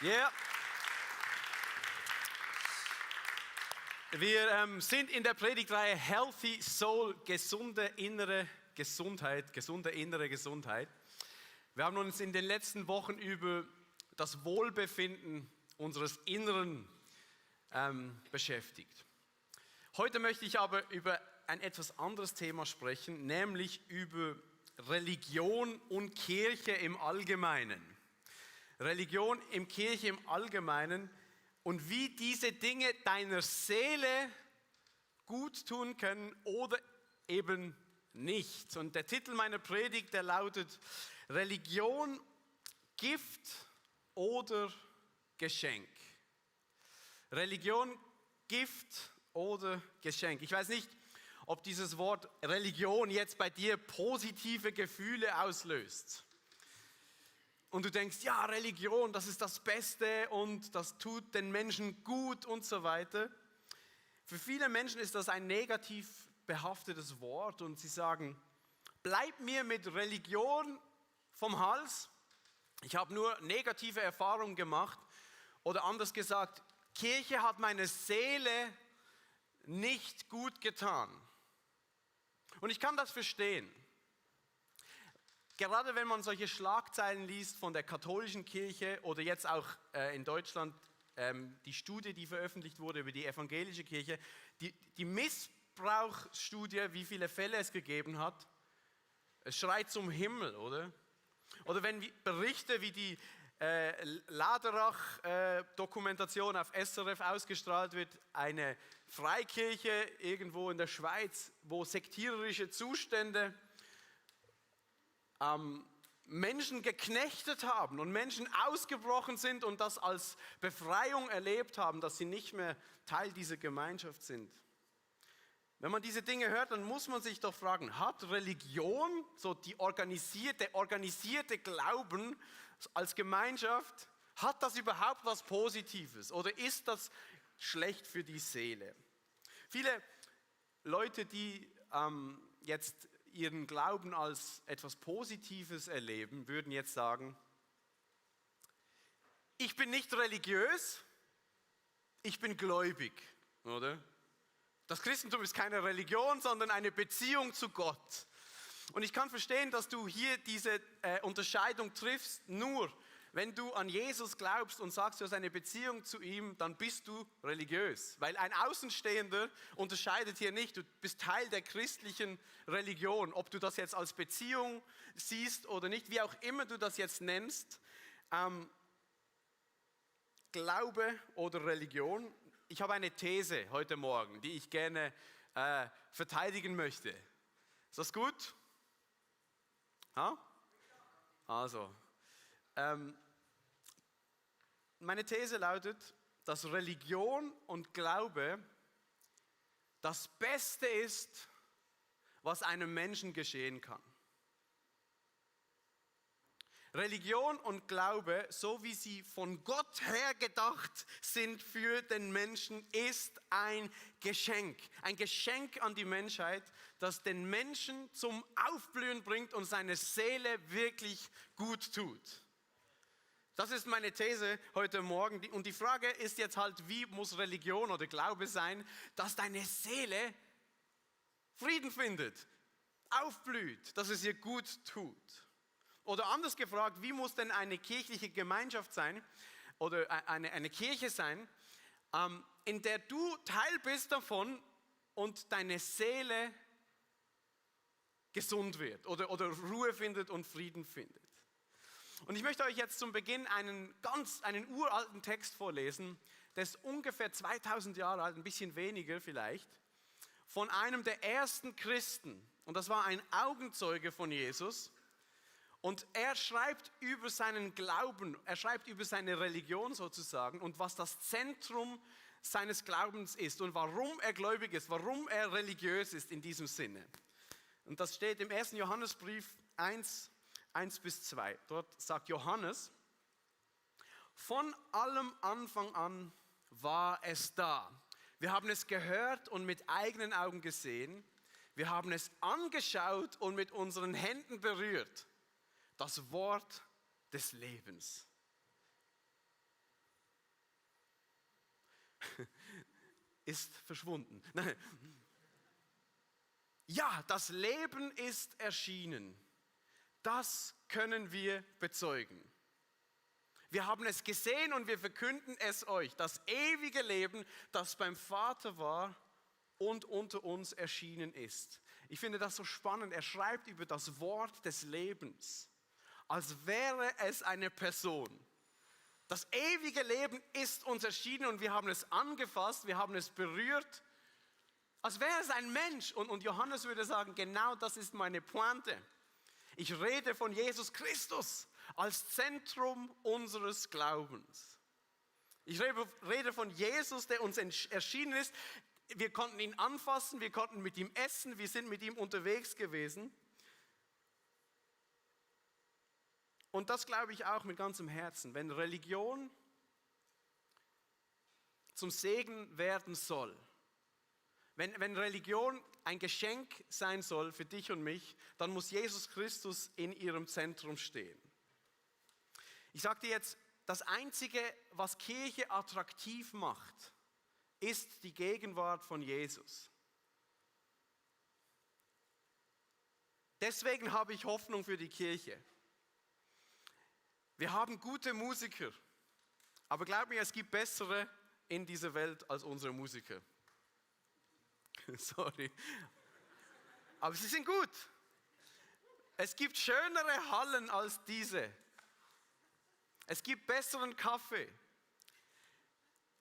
Yeah. Wir sind in der Predigtreihe Healthy Soul, gesunde innere Gesundheit. Wir haben uns in den letzten Wochen über das Wohlbefinden unseres Inneren beschäftigt. Heute möchte ich aber über ein etwas anderes Thema sprechen, nämlich über Religion und Kirche im Allgemeinen. Religion und Kirche im Allgemeinen und wie diese Dinge deiner Seele gut tun können oder eben nicht. Und der Titel meiner Predigt, der lautet Religion, Gift oder Geschenk. Religion, Gift oder Geschenk. Ich weiß nicht, ob dieses Wort Religion jetzt bei dir positive Gefühle auslöst. Und du denkst, ja, Religion, das ist das Beste und das tut den Menschen gut und so weiter. Für viele Menschen ist das ein negativ behaftetes Wort und sie sagen, bleib mir mit Religion vom Hals. Ich habe nur negative Erfahrungen gemacht. Oder anders gesagt, Kirche hat meine Seele nicht gut getan. Und ich kann das verstehen. Gerade wenn man solche Schlagzeilen liest von der katholischen Kirche oder jetzt auch in Deutschland die Studie, die veröffentlicht wurde über die evangelische Kirche, die Missbrauchsstudie, wie viele Fälle es gegeben hat, es schreit zum Himmel, oder? Oder wenn Berichte wie die Laderach-Dokumentation auf SRF ausgestrahlt wird, eine Freikirche irgendwo in der Schweiz, wo sektiererische Zustände Menschen geknechtet haben und Menschen ausgebrochen sind und das als Befreiung erlebt haben, dass sie nicht mehr Teil dieser Gemeinschaft sind. Wenn man diese Dinge hört, dann muss man sich doch fragen, hat Religion, so der organisierte Glauben als Gemeinschaft, hat das überhaupt was Positives oder ist das schlecht für die Seele? Viele Leute, die jetzt ihren Glauben als etwas Positives erleben, würden jetzt sagen, ich bin nicht religiös, ich bin gläubig, oder? Das Christentum ist keine Religion, sondern eine Beziehung zu Gott. Und ich kann verstehen, dass du hier diese Unterscheidung triffst, nur wenn du an Jesus glaubst und sagst, du hast eine Beziehung zu ihm, dann bist du religiös. Weil ein Außenstehender unterscheidet hier nicht, du bist Teil der christlichen Religion. Ob du das jetzt als Beziehung siehst oder nicht, wie auch immer du das jetzt nennst, Glaube oder Religion. Ich habe eine These heute Morgen, die ich gerne verteidigen möchte. Ist das gut? Ha? Also, meine These lautet, dass Religion und Glaube das Beste ist, was einem Menschen geschehen kann. Religion und Glaube, so wie sie von Gott her gedacht sind für den Menschen, ist ein Geschenk an die Menschheit, das den Menschen zum Aufblühen bringt und seine Seele wirklich gut tut. Das ist meine These heute Morgen. Und die Frage ist jetzt halt, wie muss Religion oder Glaube sein, dass deine Seele Frieden findet, aufblüht, dass es ihr gut tut. Oder anders gefragt, wie muss denn eine kirchliche Gemeinschaft sein oder eine Kirche sein, in der du Teil bist davon und deine Seele gesund wird oder Ruhe findet und Frieden findet. Und ich möchte euch jetzt zum Beginn einen uralten Text vorlesen, der ist ungefähr 2000 Jahre alt, ein bisschen weniger vielleicht, von einem der ersten Christen. Und das war ein Augenzeuge von Jesus. Und er schreibt über seinen Glauben, er schreibt über seine Religion sozusagen und was das Zentrum seines Glaubens ist und warum er gläubig ist, warum er religiös ist in diesem Sinne. Und das steht im 1. Johannesbrief 1-2. Dort sagt Johannes, von allem Anfang an war es da. Wir haben es gehört und mit eigenen Augen gesehen. Wir haben es angeschaut und mit unseren Händen berührt. Das Wort des Lebens. ist verschwunden. Nein. Ja, das Leben ist erschienen. Das können wir bezeugen. Wir haben es gesehen und wir verkünden es euch. Das ewige Leben, das beim Vater war und unter uns erschienen ist. Ich finde das so spannend. Er schreibt über das Wort des Lebens, als wäre es eine Person. Das ewige Leben ist uns erschienen und wir haben es angefasst, wir haben es berührt, als wäre es ein Mensch. Und Johannes würde sagen, genau das ist meine Pointe. Ich rede von Jesus Christus als Zentrum unseres Glaubens. Ich rede von Jesus, der uns erschienen ist. Wir konnten ihn anfassen, wir konnten mit ihm essen, wir sind mit ihm unterwegs gewesen. Und das glaube ich auch mit ganzem Herzen. Wenn Religion zum Segen werden soll, wenn Religion ein Geschenk sein soll für dich und mich, dann muss Jesus Christus in ihrem Zentrum stehen. Ich sage dir jetzt, das Einzige, was Kirche attraktiv macht, ist die Gegenwart von Jesus. Deswegen habe ich Hoffnung für die Kirche. Wir haben gute Musiker, aber glaub mir, es gibt bessere in dieser Welt als unsere Musiker. Sorry. Aber sie sind gut. Es gibt schönere Hallen als diese. Es gibt besseren Kaffee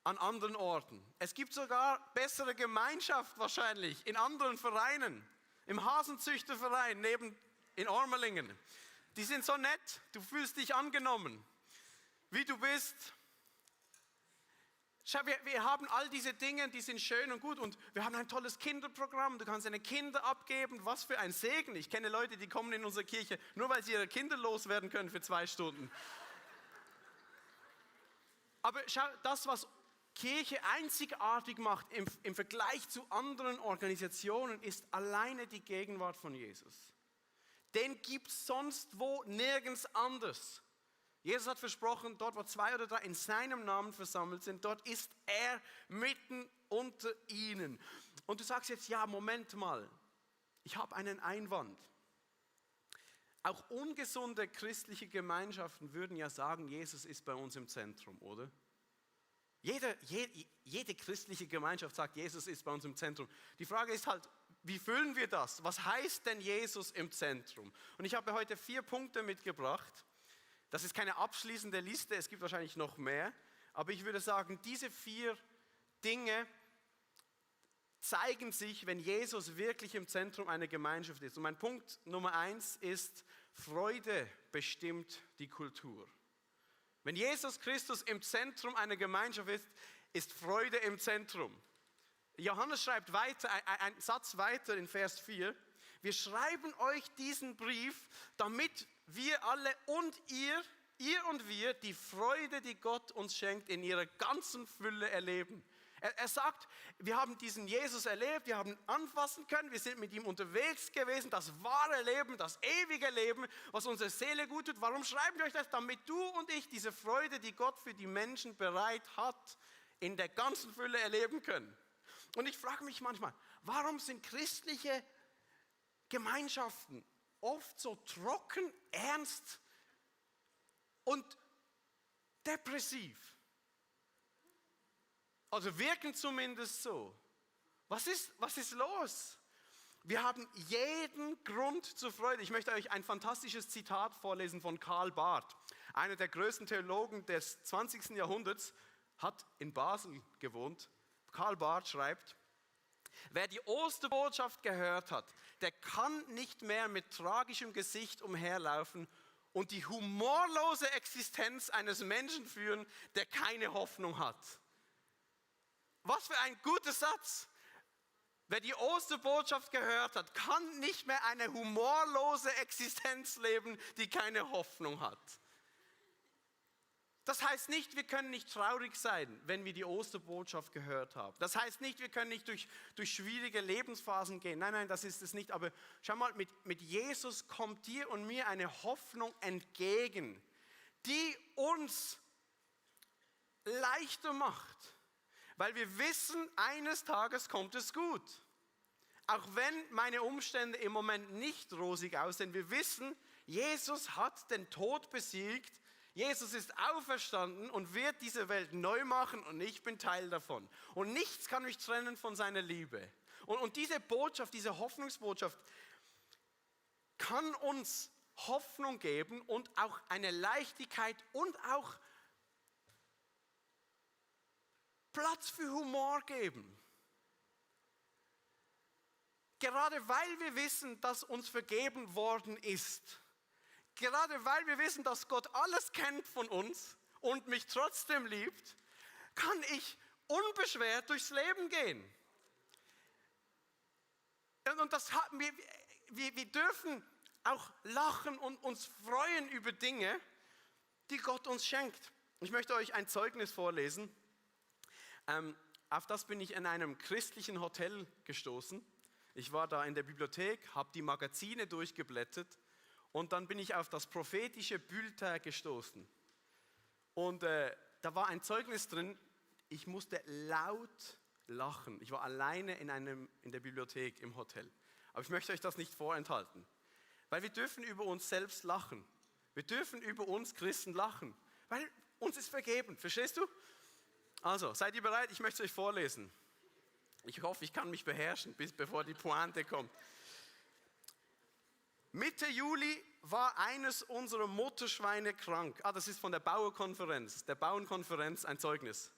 an anderen Orten. Es gibt sogar bessere Gemeinschaft wahrscheinlich in anderen Vereinen. Im Hasenzüchterverein in Ormelingen. Die sind so nett, du fühlst dich angenommen, wie du bist. Schau, wir haben all diese Dinge, die sind schön und gut und wir haben ein tolles Kinderprogramm, du kannst deine Kinder abgeben, was für ein Segen. Ich kenne Leute, die kommen in unsere Kirche, nur weil sie ihre Kinder loswerden können für 2 Stunden. Aber schau, das, was Kirche einzigartig macht im Vergleich zu anderen Organisationen, ist alleine die Gegenwart von Jesus. Den gibt es sonst wo nirgends anders. Jesus hat versprochen, dort wo 2 oder 3 in seinem Namen versammelt sind, dort ist er mitten unter ihnen. Und du sagst jetzt, ja, Moment mal, ich habe einen Einwand. Auch ungesunde christliche Gemeinschaften würden ja sagen, Jesus ist bei uns im Zentrum, oder? Jede christliche Gemeinschaft sagt, Jesus ist bei uns im Zentrum. Die Frage ist halt, wie füllen wir das? Was heißt denn Jesus im Zentrum? Und ich habe heute 4 Punkte mitgebracht. Das ist keine abschließende Liste, es gibt wahrscheinlich noch mehr. Aber ich würde sagen, diese 4 Dinge zeigen sich, wenn Jesus wirklich im Zentrum einer Gemeinschaft ist. Und mein Punkt Nummer 1 ist, Freude bestimmt die Kultur. Wenn Jesus Christus im Zentrum einer Gemeinschaft ist, ist Freude im Zentrum. Johannes schreibt weiter, einen Satz weiter in Vers 4. Wir schreiben euch diesen Brief, damit wir alle und ihr und wir die Freude, die Gott uns schenkt, in ihrer ganzen Fülle erleben. Er sagt, wir haben diesen Jesus erlebt, wir haben ihn anfassen können, wir sind mit ihm unterwegs gewesen, das wahre Leben, das ewige Leben, was unsere Seele gut tut. Warum schreiben wir euch das? Damit du und ich diese Freude, die Gott für die Menschen bereit hat, in der ganzen Fülle erleben können. Und ich frage mich manchmal, warum sind christliche Gemeinschaften oft so trocken, ernst und depressiv? Also wirken zumindest so. Was ist los? Wir haben jeden Grund zur Freude. Ich möchte euch ein fantastisches Zitat vorlesen von Karl Barth. Einer der größten Theologen des 20. Jahrhunderts hat in Basel gewohnt. Karl Barth schreibt, wer die Osterbotschaft gehört hat, der kann nicht mehr mit tragischem Gesicht umherlaufen und die humorlose Existenz eines Menschen führen, der keine Hoffnung hat. Was für ein guter Satz. Wer die Osterbotschaft gehört hat, kann nicht mehr eine humorlose Existenz leben, die keine Hoffnung hat. Das heißt nicht, wir können nicht traurig sein, wenn wir die Osterbotschaft gehört haben. Das heißt nicht, wir können nicht durch schwierige Lebensphasen gehen. Nein, das ist es nicht. Aber schau mal, mit Jesus kommt dir und mir eine Hoffnung entgegen, die uns leichter macht. Weil wir wissen, eines Tages kommt es gut. Auch wenn meine Umstände im Moment nicht rosig aussehen, wir wissen, Jesus hat den Tod besiegt, Jesus ist auferstanden und wird diese Welt neu machen und ich bin Teil davon. Und nichts kann mich trennen von seiner Liebe. Und diese Botschaft, diese Hoffnungsbotschaft kann uns Hoffnung geben und auch eine Leichtigkeit und auch Platz für Humor geben. Gerade weil wir wissen, dass uns vergeben worden ist. Gerade weil wir wissen, dass Gott alles kennt von uns und mich trotzdem liebt, kann ich unbeschwert durchs Leben gehen. Und wir dürfen auch lachen und uns freuen über Dinge, die Gott uns schenkt. Ich möchte euch ein Zeugnis vorlesen. Auf das bin ich in einem christlichen Hotel gestoßen. Ich war da in der Bibliothek, habe die Magazine durchgeblättert und dann bin ich auf das prophetische Bulletin gestoßen. Und da war ein Zeugnis drin, ich musste laut lachen. Ich war alleine in der Bibliothek im Hotel. Aber ich möchte euch das nicht vorenthalten, weil wir dürfen über uns selbst lachen. Wir dürfen über uns Christen lachen, weil uns ist vergeben. Verstehst du? Also, seid ihr bereit? Ich möchte es euch vorlesen. Ich hoffe, ich kann mich beherrschen, bevor die Pointe kommt. Mitte Juli war eines unserer Mutterschweine krank. Das ist von der Bauernkonferenz ein Zeugnis.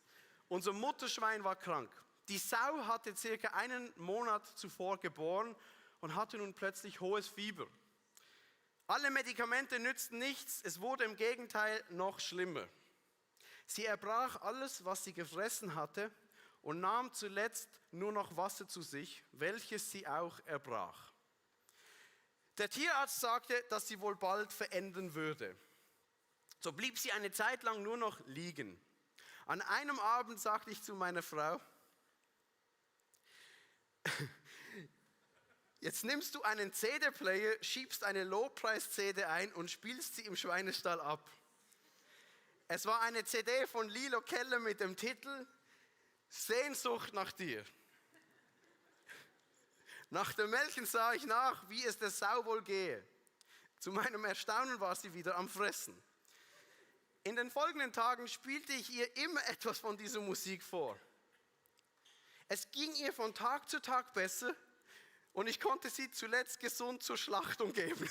Unser Mutterschwein war krank. Die Sau hatte circa einen Monat zuvor geboren und hatte nun plötzlich hohes Fieber. Alle Medikamente nützten nichts, es wurde im Gegenteil noch schlimmer. Sie erbrach alles, was sie gefressen hatte, und nahm zuletzt nur noch Wasser zu sich, welches sie auch erbrach. Der Tierarzt sagte, dass sie wohl bald verenden würde. So blieb sie eine Zeit lang nur noch liegen. An einem Abend sagte ich zu meiner Frau, jetzt nimmst du einen CD-Player, schiebst eine Low-Price-CD ein und spielst sie im Schweinestall ab. Es war eine CD von Lilo Keller mit dem Titel Sehnsucht nach dir. Nach dem Melken sah ich nach, wie es der Sau wohl gehe. Zu meinem Erstaunen war sie wieder am Fressen. In den folgenden Tagen spielte ich ihr immer etwas von dieser Musik vor. Es ging ihr von Tag zu Tag besser und ich konnte sie zuletzt gesund zur Schlachtung geben.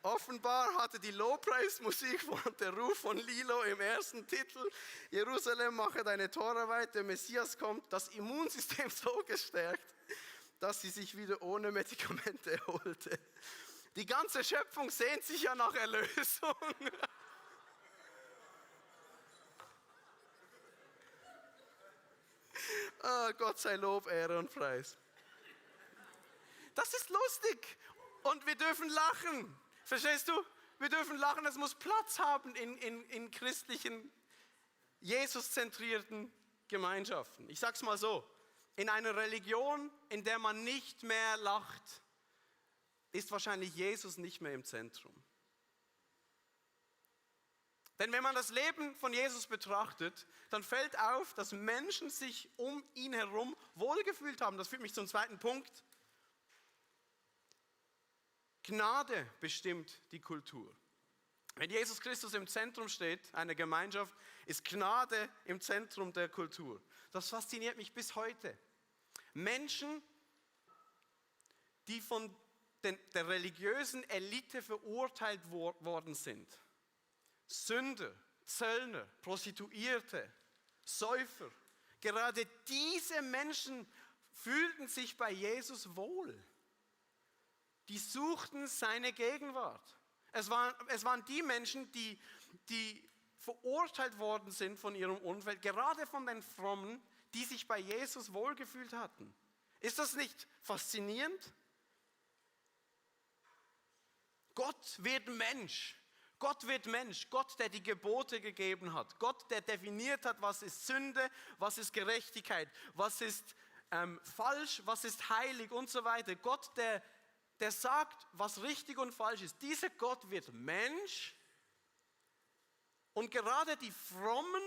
Offenbar hatte die Low-Price-Musik von der Ruf von Lilo im ersten Titel, Jerusalem mache deine Tore weit, der Messias kommt, das Immunsystem so gestärkt, dass sie sich wieder ohne Medikamente erholte. Die ganze Schöpfung sehnt sich ja nach Erlösung. Gott sei Lob, Ehre und Preis. Das ist lustig und wir dürfen lachen. Verstehst du? Wir dürfen lachen, es muss Platz haben in christlichen, Jesus-zentrierten Gemeinschaften. Ich sag's mal so, in einer Religion, in der man nicht mehr lacht, ist wahrscheinlich Jesus nicht mehr im Zentrum. Denn wenn man das Leben von Jesus betrachtet, dann fällt auf, dass Menschen sich um ihn herum wohlgefühlt haben. Das führt mich zum zweiten Punkt. Gnade bestimmt die Kultur. Wenn Jesus Christus im Zentrum steht, einer Gemeinschaft, ist Gnade im Zentrum der Kultur. Das fasziniert mich bis heute. Menschen, die von der religiösen Elite verurteilt worden sind. Sünder, Zöllner, Prostituierte, Säufer. Gerade diese Menschen fühlten sich bei Jesus wohl. Die suchten seine Gegenwart. Es waren die Menschen, die verurteilt worden sind von ihrem Umfeld, gerade von den Frommen, die sich bei Jesus wohlgefühlt hatten. Ist das nicht faszinierend? Gott wird Mensch. Gott wird Mensch. Gott, der die Gebote gegeben hat. Gott, der definiert hat, was ist Sünde, was ist Gerechtigkeit, was ist falsch, was ist heilig und so weiter. Gott, der sagt, was richtig und falsch ist. Dieser Gott wird Mensch und gerade die Frommen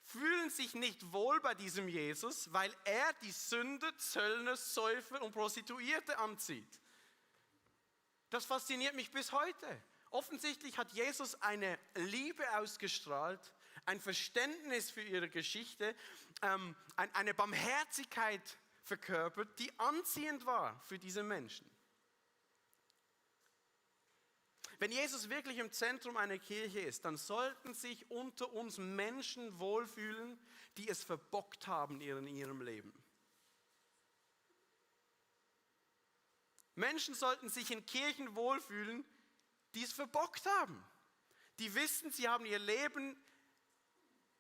fühlen sich nicht wohl bei diesem Jesus, weil er die Sünder, Zöllner, Säufer und Prostituierte anzieht. Das fasziniert mich bis heute. Offensichtlich hat Jesus eine Liebe ausgestrahlt, ein Verständnis für ihre Geschichte, eine Barmherzigkeit verkörpert, die anziehend war für diese Menschen. Wenn Jesus wirklich im Zentrum einer Kirche ist, dann sollten sich unter uns Menschen wohlfühlen, die es verbockt haben in ihrem Leben. Menschen sollten sich in Kirchen wohlfühlen, die es verbockt haben. Die wissen, sie haben ihr Leben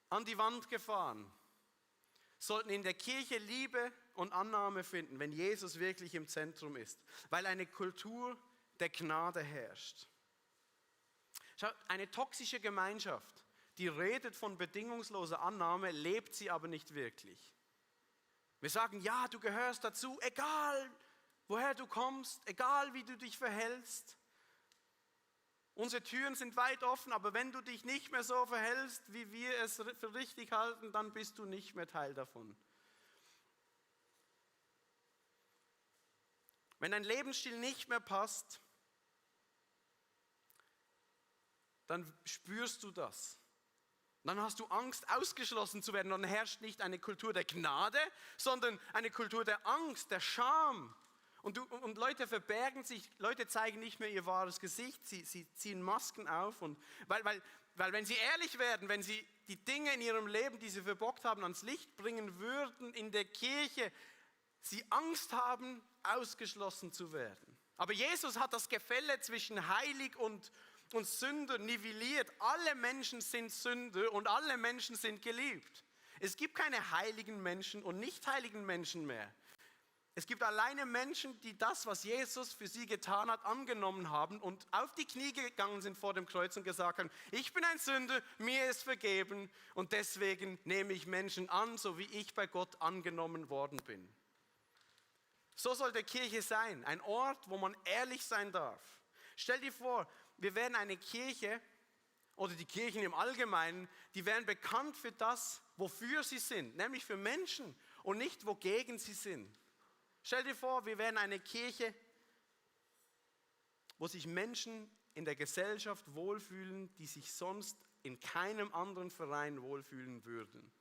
an die Wand gefahren. Sollten in der Kirche Liebe und Annahme finden, wenn Jesus wirklich im Zentrum ist, weil eine Kultur der Gnade herrscht. Schau, eine toxische Gemeinschaft, die redet von bedingungsloser Annahme, lebt sie aber nicht wirklich. Wir sagen, ja, du gehörst dazu, egal woher du kommst, egal wie du dich verhältst. Unsere Türen sind weit offen, aber wenn du dich nicht mehr so verhältst, wie wir es für richtig halten, dann bist du nicht mehr Teil davon. Wenn dein Lebensstil nicht mehr passt, dann spürst du das. Dann hast du Angst, ausgeschlossen zu werden. Dann herrscht nicht eine Kultur der Gnade, sondern eine Kultur der Angst, der Scham. Und Leute verbergen sich, Leute zeigen nicht mehr ihr wahres Gesicht, sie ziehen Masken auf. Und weil wenn sie ehrlich werden, wenn sie die Dinge in ihrem Leben, die sie verbockt haben, ans Licht bringen würden, in der Kirche, sie Angst haben, ausgeschlossen zu werden. Aber Jesus hat das Gefälle zwischen heilig und Sünder nivelliert. Alle Menschen sind Sünder und alle Menschen sind geliebt. Es gibt keine heiligen Menschen und nicht heiligen Menschen mehr. Es gibt alleine Menschen, die das, was Jesus für sie getan hat, angenommen haben und auf die Knie gegangen sind vor dem Kreuz und gesagt haben, ich bin ein Sünder, mir ist vergeben und deswegen nehme ich Menschen an, so wie ich bei Gott angenommen worden bin. So soll die Kirche sein, ein Ort, wo man ehrlich sein darf. Stell dir vor, wir wären eine Kirche, oder die Kirchen im Allgemeinen, die wären bekannt für das, wofür sie sind, nämlich für Menschen und nicht wogegen sie sind. Stell dir vor, wir wären eine Kirche, wo sich Menschen in der Gesellschaft wohlfühlen, die sich sonst in keinem anderen Verein wohlfühlen würden.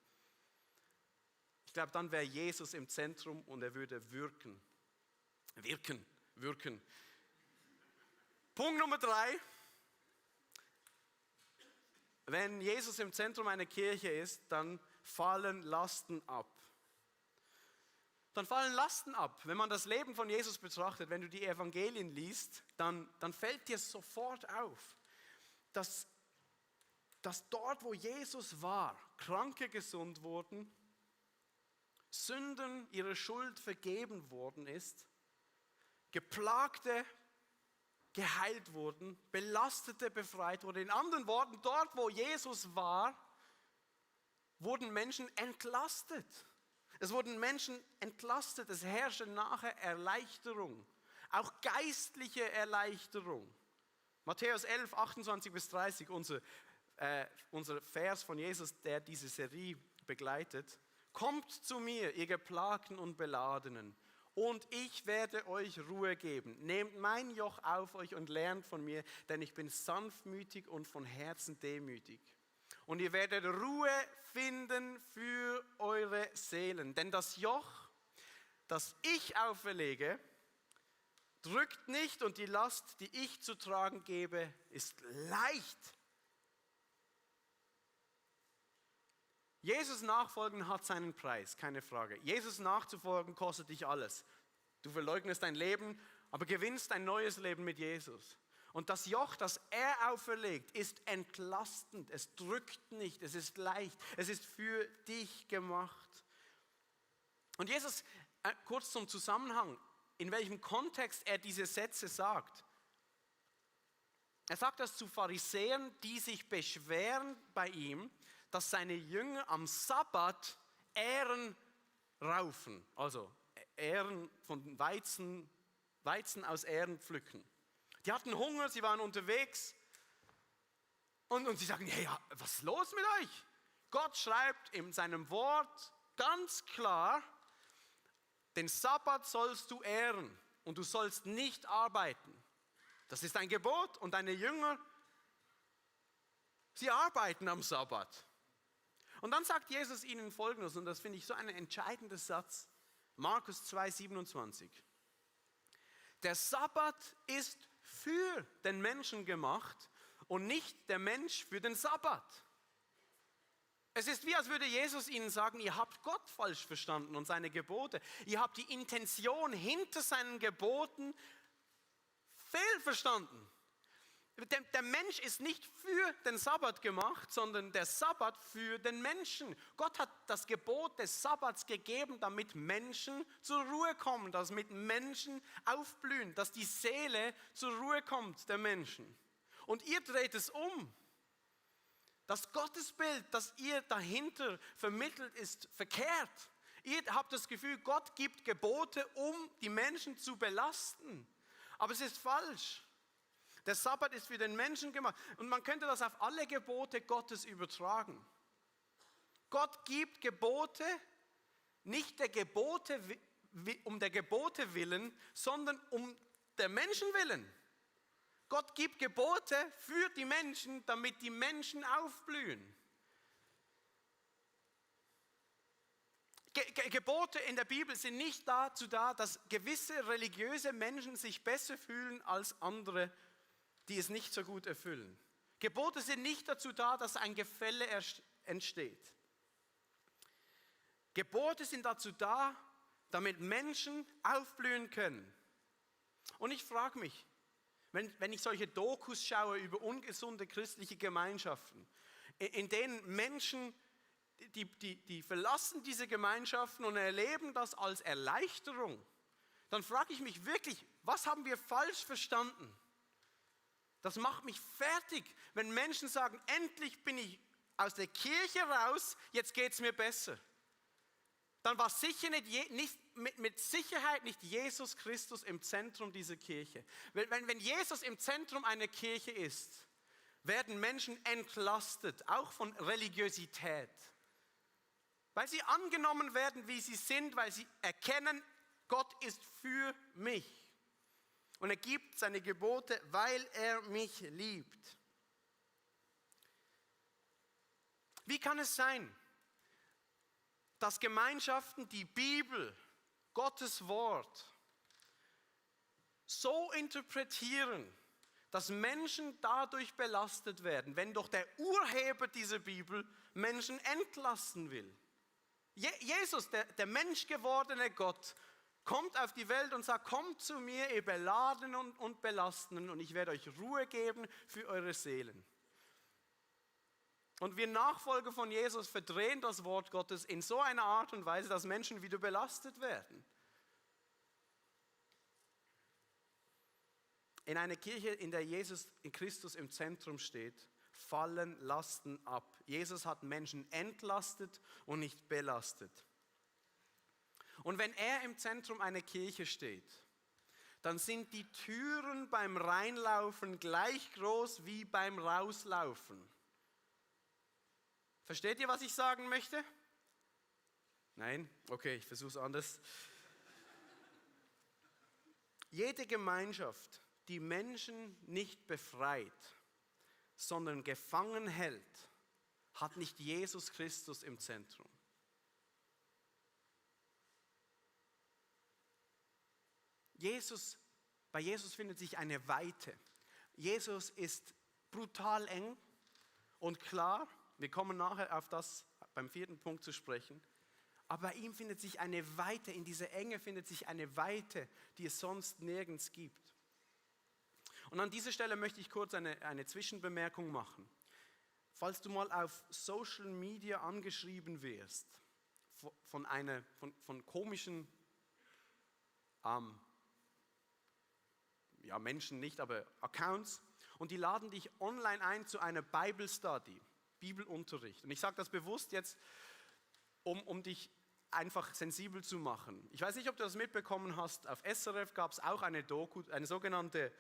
Ich glaube, dann wäre Jesus im Zentrum und er würde wirken. Punkt Nummer 3. Wenn Jesus im Zentrum einer Kirche ist, dann fallen Lasten ab. Dann fallen Lasten ab. Wenn man das Leben von Jesus betrachtet, wenn du die Evangelien liest, dann fällt dir sofort auf, dass dort, wo Jesus war, Kranke gesund wurden, Sünden ihrer Schuld vergeben worden ist, Geplagte geheilt wurden, Belastete befreit wurden. In anderen Worten, dort, wo Jesus war, wurden Menschen entlastet. Es wurden Menschen entlastet, es herrschte nachher Erleichterung, auch geistliche Erleichterung. Matthäus 11, 28 bis 30, unser Vers von Jesus, der diese Serie begleitet. Kommt zu mir, ihr Geplagten und Beladenen, und ich werde euch Ruhe geben. Nehmt mein Joch auf euch und lernt von mir, denn ich bin sanftmütig und von Herzen demütig. Und ihr werdet Ruhe finden für eure Seelen. Denn das Joch, das ich auferlege, drückt nicht und die Last, die ich zu tragen gebe, ist leicht. Jesus nachfolgen hat seinen Preis, keine Frage. Jesus nachzufolgen kostet dich alles. Du verleugnest dein Leben, aber gewinnst ein neues Leben mit Jesus. Und das Joch, das er auferlegt, ist entlastend. Es drückt nicht, es ist leicht, es ist für dich gemacht. Und Jesus, kurz zum Zusammenhang, in welchem Kontext er diese Sätze sagt. Er sagt das zu Pharisäern, die sich beschweren bei ihm, dass seine Jünger am Sabbat raufen, also Ähren von Weizen aus Ähren pflücken. Die hatten Hunger, sie waren unterwegs und sie sagen, hey, was ist los mit euch? Gott schreibt in seinem Wort ganz klar, den Sabbat sollst du ehren und du sollst nicht arbeiten. Das ist ein Gebot und deine Jünger, sie arbeiten am Sabbat. Und dann sagt Jesus ihnen Folgendes, und das finde ich so ein entscheidender Satz, Markus 2,27. Der Sabbat ist für den Menschen gemacht und nicht der Mensch für den Sabbat. Es ist wie, als würde Jesus ihnen sagen, ihr habt Gott falsch verstanden und seine Gebote. Ihr habt die Intention hinter seinen Geboten fehlverstanden. Der Mensch ist nicht für den Sabbat gemacht, sondern der Sabbat für den Menschen. Gott hat das Gebot des Sabbats gegeben, damit Menschen zur Ruhe kommen, damit Menschen aufblühen, dass die Seele zur Ruhe kommt der Menschen. Und ihr dreht es um. Das Gottesbild, das ihr dahinter vermittelt, ist verkehrt. Ihr habt das Gefühl, Gott gibt Gebote, um die Menschen zu belasten. Aber es ist falsch. Der Sabbat ist für den Menschen gemacht. Und man könnte das auf alle Gebote Gottes übertragen. Gott gibt Gebote, nicht um der Gebote willen, sondern um der Menschen willen. Gott gibt Gebote für die Menschen, damit die Menschen aufblühen. Gebote in der Bibel sind nicht dazu da, dass gewisse religiöse Menschen sich besser fühlen als andere, die es nicht so gut erfüllen. Gebote sind nicht dazu da, dass ein Gefälle entsteht. Gebote sind dazu da, damit Menschen aufblühen können. Und ich frage mich, wenn ich solche Dokus schaue über ungesunde christliche Gemeinschaften, in denen Menschen, die verlassen diese Gemeinschaften und erleben das als Erleichterung, dann frage ich mich wirklich, was haben wir falsch verstanden? Das macht mich fertig, wenn Menschen sagen, endlich bin ich aus der Kirche raus, jetzt geht es mir besser. Dann war sicher mit Sicherheit nicht Jesus Christus im Zentrum dieser Kirche. Wenn Jesus im Zentrum einer Kirche ist, werden Menschen entlastet, auch von Religiosität. Weil sie angenommen werden, wie sie sind, weil sie erkennen, Gott ist für mich. Und er gibt seine Gebote, weil er mich liebt. Wie kann es sein, dass Gemeinschaften die Bibel, Gottes Wort, so interpretieren, dass Menschen dadurch belastet werden, wenn doch der Urheber dieser Bibel Menschen entlassen will? Jesus, der menschgewordene Gott, kommt auf die Welt und sagt, kommt zu mir, ihr Beladenen und Belasteten, und ich werde euch Ruhe geben für eure Seelen. Und wir Nachfolger von Jesus verdrehen das Wort Gottes in so einer Art und Weise, dass Menschen wieder belastet werden. In einer Kirche, in der Jesus in Christus im Zentrum steht, fallen Lasten ab. Jesus hat Menschen entlastet und nicht belastet. Und wenn er im Zentrum einer Kirche steht, dann sind die Türen beim Reinlaufen gleich groß wie beim Rauslaufen. Versteht ihr, was ich sagen möchte? Nein? Okay, ich versuche es anders. Jede Gemeinschaft, die Menschen nicht befreit, sondern gefangen hält, hat nicht Jesus Christus im Zentrum. Bei Jesus findet sich eine Weite. Jesus ist brutal eng und klar. Wir kommen nachher auf das beim 4. Punkt zu sprechen. Aber bei ihm findet sich eine Weite, in dieser Enge findet sich eine Weite, die es sonst nirgends gibt. Und an dieser Stelle möchte ich kurz eine Zwischenbemerkung machen. Falls du mal auf Social Media angeschrieben wirst, von komischen Menschen nicht, aber Accounts, und die laden dich online ein zu einer Bible Study, Bibelunterricht. Und ich sage das bewusst jetzt, um dich einfach sensibel zu machen. Ich weiß nicht, ob du das mitbekommen hast, auf SRF gab es auch eine Doku, eine sogenannte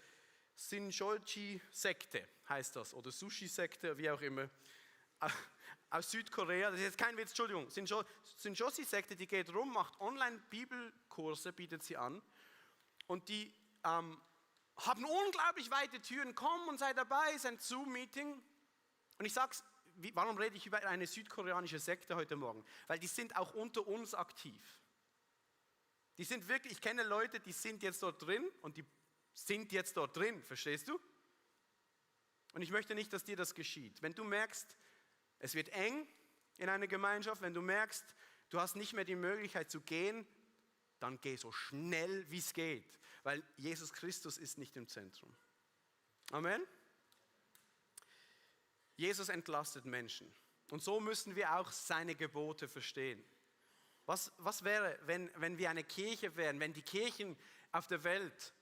Shincheonji-Sekte heißt das, oder Sushi-Sekte, wie auch immer, aus Südkorea. Das ist jetzt kein Witz, Entschuldigung. Shincheonji-Sekte, die geht rum, macht Online-Bibelkurse, bietet sie an. Und die haben unglaublich weite Türen. Komm und sei dabei, ist ein Zoom-Meeting. Und ich sag's, warum rede ich über eine südkoreanische Sekte heute Morgen? Weil die sind auch unter uns aktiv. Die sind wirklich, ich kenne Leute, die sind jetzt dort drin und die sind jetzt dort drin, verstehst du? Und ich möchte nicht, dass dir das geschieht. Wenn du merkst, es wird eng in einer Gemeinschaft, wenn du merkst, du hast nicht mehr die Möglichkeit zu gehen, dann geh so schnell wie es geht, weil Jesus Christus ist nicht im Zentrum. Amen. Jesus entlastet Menschen. Und so müssen wir auch seine Gebote verstehen. Was wäre, wenn wir eine Kirche wären, wenn die Kirchen auf der Welt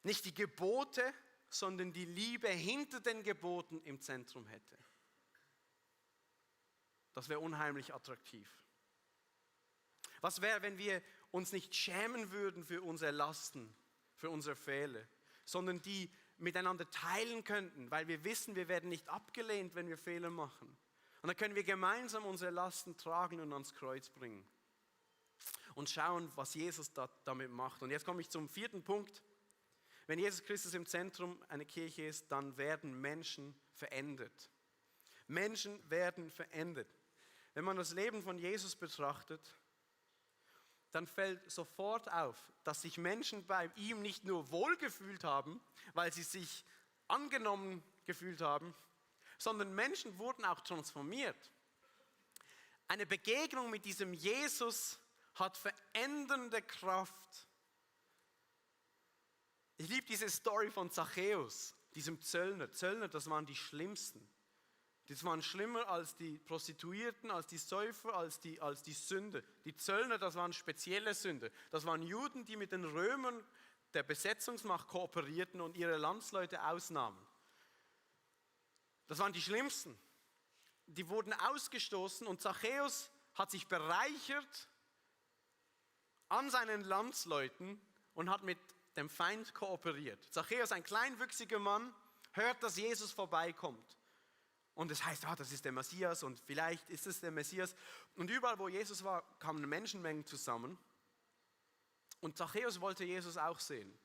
nicht die Gebote, sondern die Liebe hinter den Geboten im Zentrum hätte? Das wäre unheimlich attraktiv. Was wäre, wenn wir uns nicht schämen würden für unsere Lasten, für unsere Fehler, sondern die miteinander teilen könnten, weil wir wissen, wir werden nicht abgelehnt, wenn wir Fehler machen. Und dann können wir gemeinsam unsere Lasten tragen und ans Kreuz bringen. Und schauen, was Jesus damit macht. Und jetzt komme ich zum 4. Punkt. Wenn Jesus Christus im Zentrum einer Kirche ist, dann werden Menschen verändert. Menschen werden verändert. Wenn man das Leben von Jesus betrachtet, dann fällt sofort auf, dass sich Menschen bei ihm nicht nur wohlgefühlt haben, weil sie sich angenommen gefühlt haben, sondern Menschen wurden auch transformiert. Eine Begegnung mit diesem Jesus hat verändernde Kraft. Ich liebe diese Story von Zachäus, diesem Zöllner. Zöllner, das waren die Schlimmsten. Das waren schlimmer als die Prostituierten, als die Säufer, als die Sünder. Die Zöllner, das waren spezielle Sünder. Das waren Juden, die mit den Römern der Besetzungsmacht kooperierten und ihre Landsleute ausnahmen. Das waren die Schlimmsten. Die wurden ausgestoßen und Zachäus hat sich bereichert an seinen Landsleuten und hat mit dem Feind kooperiert. Zachäus, ein kleinwüchsiger Mann, hört, dass Jesus vorbeikommt. Und es heißt, das ist der Messias und vielleicht ist es der Messias. Und überall, wo Jesus war, kamen Menschenmengen zusammen. Und Zachäus wollte Jesus auch sehen.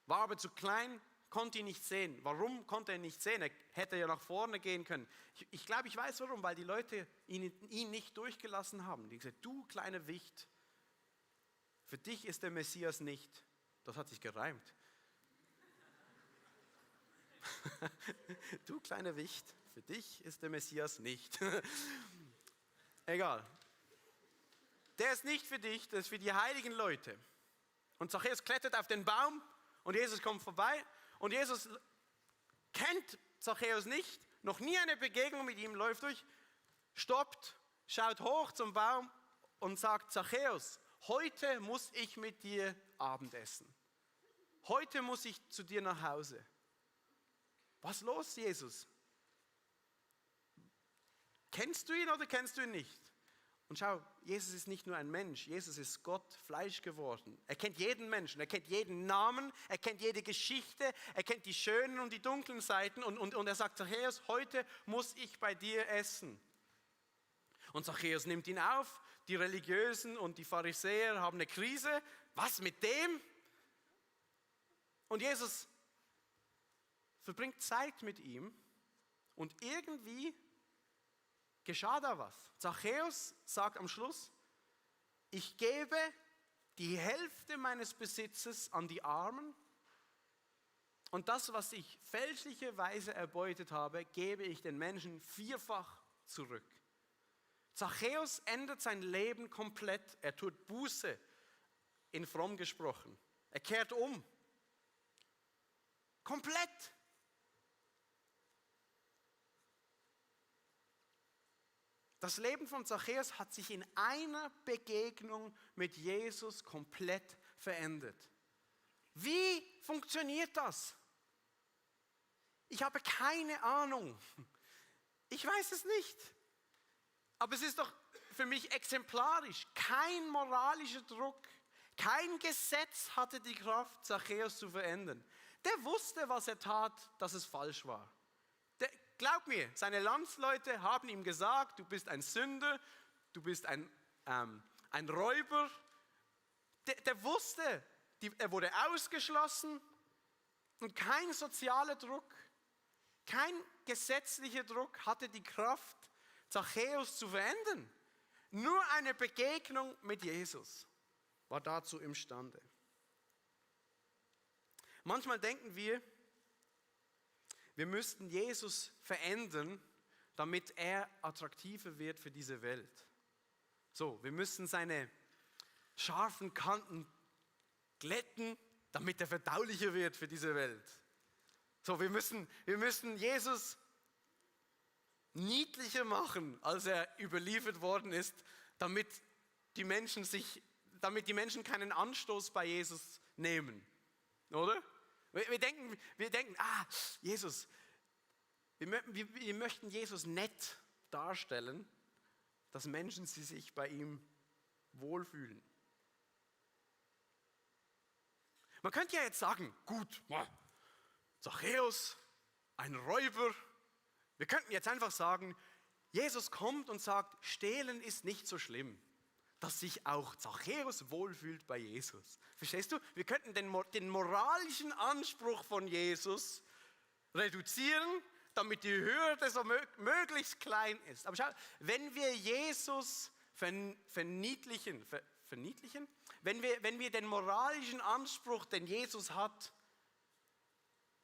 War aber zu klein, konnte ihn nicht sehen. Warum konnte er ihn nicht sehen? Er hätte ja nach vorne gehen können. Ich glaube, ich weiß warum, weil die Leute ihn nicht durchgelassen haben. Die gesagt, du kleine Wicht, für dich ist der Messias nicht. Das hat sich gereimt. Du kleine Wicht, für dich ist der Messias nicht. Egal. Der ist nicht für dich, das ist für die heiligen Leute. Und Zachäus klettert auf den Baum und Jesus kommt vorbei. Und Jesus kennt Zachäus nicht, noch nie eine Begegnung mit ihm, läuft durch, stoppt, schaut hoch zum Baum und sagt, Zachäus, heute muss ich mit dir Abendessen. Heute muss ich zu dir nach Hause. Was ist los, Jesus? Kennst du ihn oder kennst du ihn nicht? Und schau, Jesus ist nicht nur ein Mensch, Jesus ist Gott, Fleisch geworden. Er kennt jeden Menschen, er kennt jeden Namen, er kennt jede Geschichte, er kennt die schönen und die dunklen Seiten und er sagt, Zachäus, heute muss ich bei dir essen. Und Zachäus nimmt ihn auf, die Religiösen und die Pharisäer haben eine Krise. Was mit dem? Und Jesus verbringt Zeit mit ihm und irgendwie geschah da was. Zachäus sagt am Schluss, ich gebe die Hälfte meines Besitzes an die Armen und das, was ich fälschlicherweise erbeutet habe, gebe ich den Menschen 4-fach zurück. Zachäus ändert sein Leben komplett. Er tut Buße, in fromm gesprochen. Er kehrt um. Komplett. Das Leben von Zachäus hat sich in einer Begegnung mit Jesus komplett verändert. Wie funktioniert das? Ich habe keine Ahnung. Ich weiß es nicht. Aber es ist doch für mich exemplarisch. Kein moralischer Druck, kein Gesetz hatte die Kraft, Zachäus zu verändern. Der wusste, was er tat, dass es falsch war. Glaub mir, seine Landsleute haben ihm gesagt, du bist ein Sünder, du bist ein Räuber. Der wusste, er wurde ausgeschlossen und kein sozialer Druck, kein gesetzlicher Druck hatte die Kraft, Zachäus zu verändern. Nur eine Begegnung mit Jesus war dazu imstande. Manchmal denken wir müssten Jesus verändern, damit er attraktiver wird für diese Welt. So, wir müssen seine scharfen Kanten glätten, damit er verdaulicher wird für diese Welt. So, wir müssen Jesus niedlicher machen, als er überliefert worden ist, damit die Menschen keinen Anstoß bei Jesus nehmen. Oder? Wir denken, Jesus, wir möchten Jesus nett darstellen, dass Menschen sich bei ihm wohlfühlen. Man könnte ja jetzt sagen, gut, Zachäus, ein Räuber. Wir könnten jetzt einfach sagen, Jesus kommt und sagt, stehlen ist nicht so schlimm, dass sich auch Zachäus wohlfühlt bei Jesus. Verstehst du? Wir könnten den moralischen Anspruch von Jesus reduzieren, damit die Hürde so möglichst klein ist. Aber schau, wenn wir Jesus verniedlichen, wenn wir den moralischen Anspruch, den Jesus hat,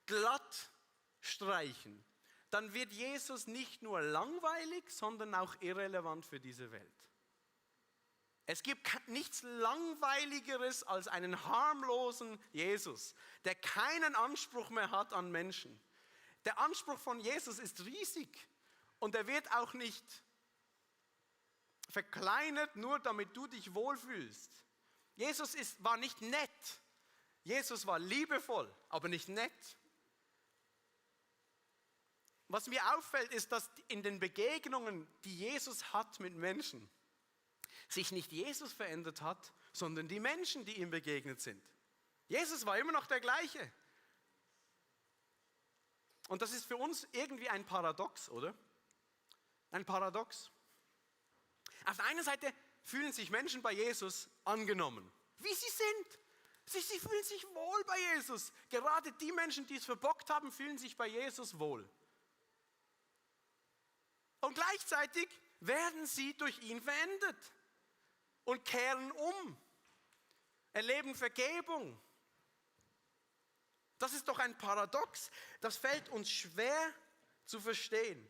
glatt streichen, dann wird Jesus nicht nur langweilig, sondern auch irrelevant für diese Welt. Es gibt nichts Langweiligeres als einen harmlosen Jesus, der keinen Anspruch mehr hat an Menschen. Der Anspruch von Jesus ist riesig und er wird auch nicht verkleinert, nur damit du dich wohlfühlst. Jesus war nicht nett. Jesus war liebevoll, aber nicht nett. Was mir auffällt, ist, dass in den Begegnungen, die Jesus hat mit Menschen, sich nicht Jesus verändert hat, sondern die Menschen, die ihm begegnet sind. Jesus war immer noch der gleiche. Und das ist für uns irgendwie ein Paradox, oder? Ein Paradox. Auf der einen Seite fühlen sich Menschen bei Jesus angenommen, wie sie sind. Sie fühlen sich wohl bei Jesus. Gerade die Menschen, die es verbockt haben, fühlen sich bei Jesus wohl. Und gleichzeitig werden sie durch ihn verändert und kehren um, erleben Vergebung. Das ist doch ein Paradox, das fällt uns schwer zu verstehen.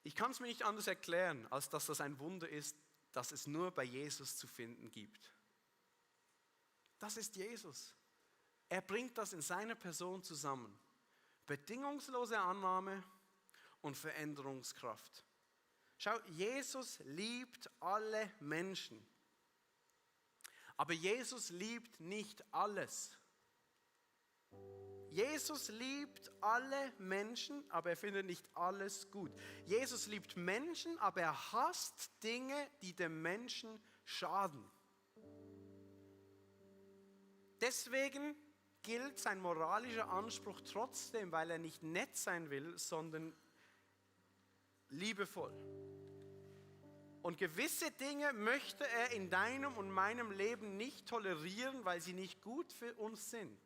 Ich kann es mir nicht anders erklären, als dass das ein Wunder ist, das es nur bei Jesus zu finden gibt. Das ist Jesus. Er bringt das in seiner Person zusammen. Bedingungslose Annahme und Veränderungskraft. Schau, Jesus liebt alle Menschen. Aber Jesus liebt nicht alles. Jesus liebt alle Menschen, aber er findet nicht alles gut. Jesus liebt Menschen, aber er hasst Dinge, die dem Menschen schaden. Deswegen gilt sein moralischer Anspruch trotzdem, weil er nicht nett sein will, sondern liebevoll. Und gewisse Dinge möchte er in deinem und meinem Leben nicht tolerieren, weil sie nicht gut für uns sind.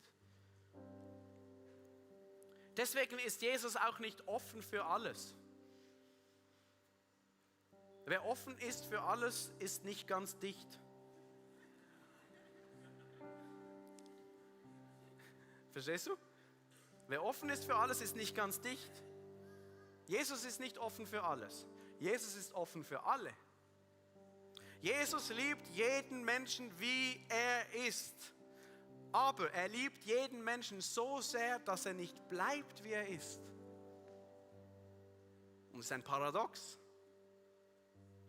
Deswegen ist Jesus auch nicht offen für alles. Wer offen ist für alles, ist nicht ganz dicht. Verstehst du? Wer offen ist für alles, ist nicht ganz dicht. Jesus ist nicht offen für alles. Jesus ist offen für alle. Jesus liebt jeden Menschen, wie er ist. Aber er liebt jeden Menschen so sehr, dass er nicht bleibt, wie er ist. Und es ist ein Paradox,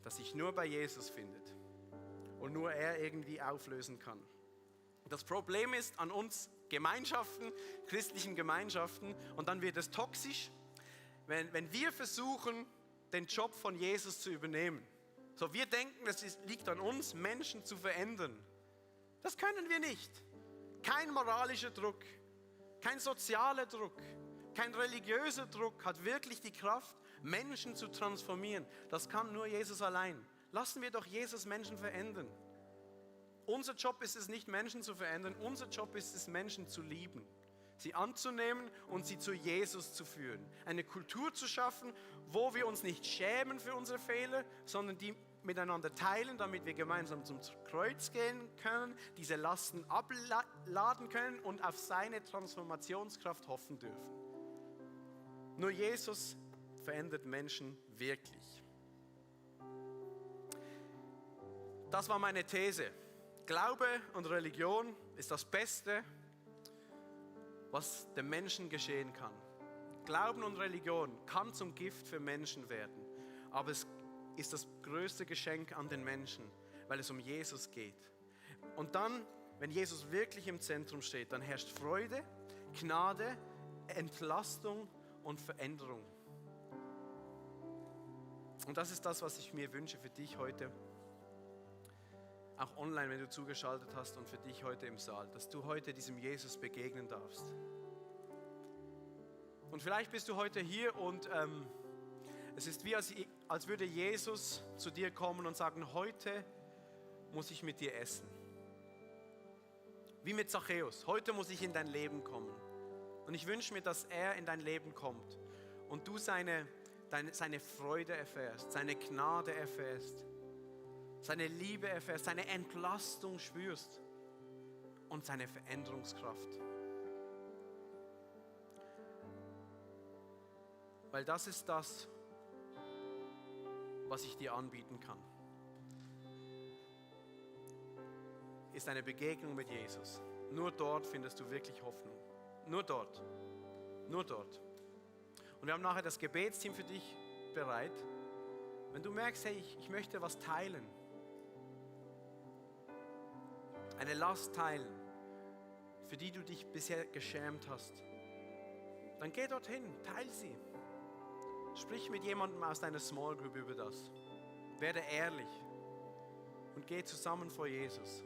das sich nur bei Jesus findet und nur er irgendwie auflösen kann. Das Problem ist an uns Gemeinschaften, christlichen Gemeinschaften, und dann wird es toxisch, wenn wir versuchen, den Job von Jesus zu übernehmen. So, wir denken, liegt an uns, Menschen zu verändern. Das können wir nicht. Kein moralischer Druck, kein sozialer Druck, kein religiöser Druck hat wirklich die Kraft, Menschen zu transformieren. Das kann nur Jesus allein. Lassen wir doch Jesus Menschen verändern. Unser Job ist es nicht, Menschen zu verändern. Unser Job ist es, Menschen zu lieben, sie anzunehmen und sie zu Jesus zu führen. Eine Kultur zu schaffen, wo wir uns nicht schämen für unsere Fehler, sondern die miteinander teilen, damit wir gemeinsam zum Kreuz gehen können, diese Lasten abladen können und auf seine Transformationskraft hoffen dürfen. Nur Jesus verändert Menschen wirklich. Das war meine These. Glaube und Religion ist das Beste, was dem Menschen geschehen kann. Glauben und Religion kann zum Gift für Menschen werden, aber es ist das größte Geschenk an den Menschen, weil es um Jesus geht. Und dann, wenn Jesus wirklich im Zentrum steht, dann herrscht Freude, Gnade, Entlastung und Veränderung. Und das ist das, was ich mir wünsche für dich heute, auch online, wenn du zugeschaltet hast und für dich heute im Saal, dass du heute diesem Jesus begegnen darfst. Und vielleicht bist du heute hier und es ist wie als würde Jesus zu dir kommen und sagen, heute muss ich mit dir essen. Wie mit Zachäus, heute muss ich in dein Leben kommen. Und ich wünsche mir, dass er in dein Leben kommt und du seine Freude erfährst, seine Gnade erfährst, seine Liebe erfährst, seine Entlastung spürst und seine Veränderungskraft. Weil das ist das, was ich dir anbieten kann, ist eine Begegnung mit Jesus. Nur dort findest du wirklich Hoffnung. Nur dort. Nur dort. Und wir haben nachher das Gebetsteam für dich bereit. Wenn du merkst, hey, ich möchte was teilen, eine Last teilen, für die du dich bisher geschämt hast, dann geh dorthin, teile sie. Sprich mit jemandem aus deiner Small Group über das. Werde ehrlich und geh zusammen vor Jesus.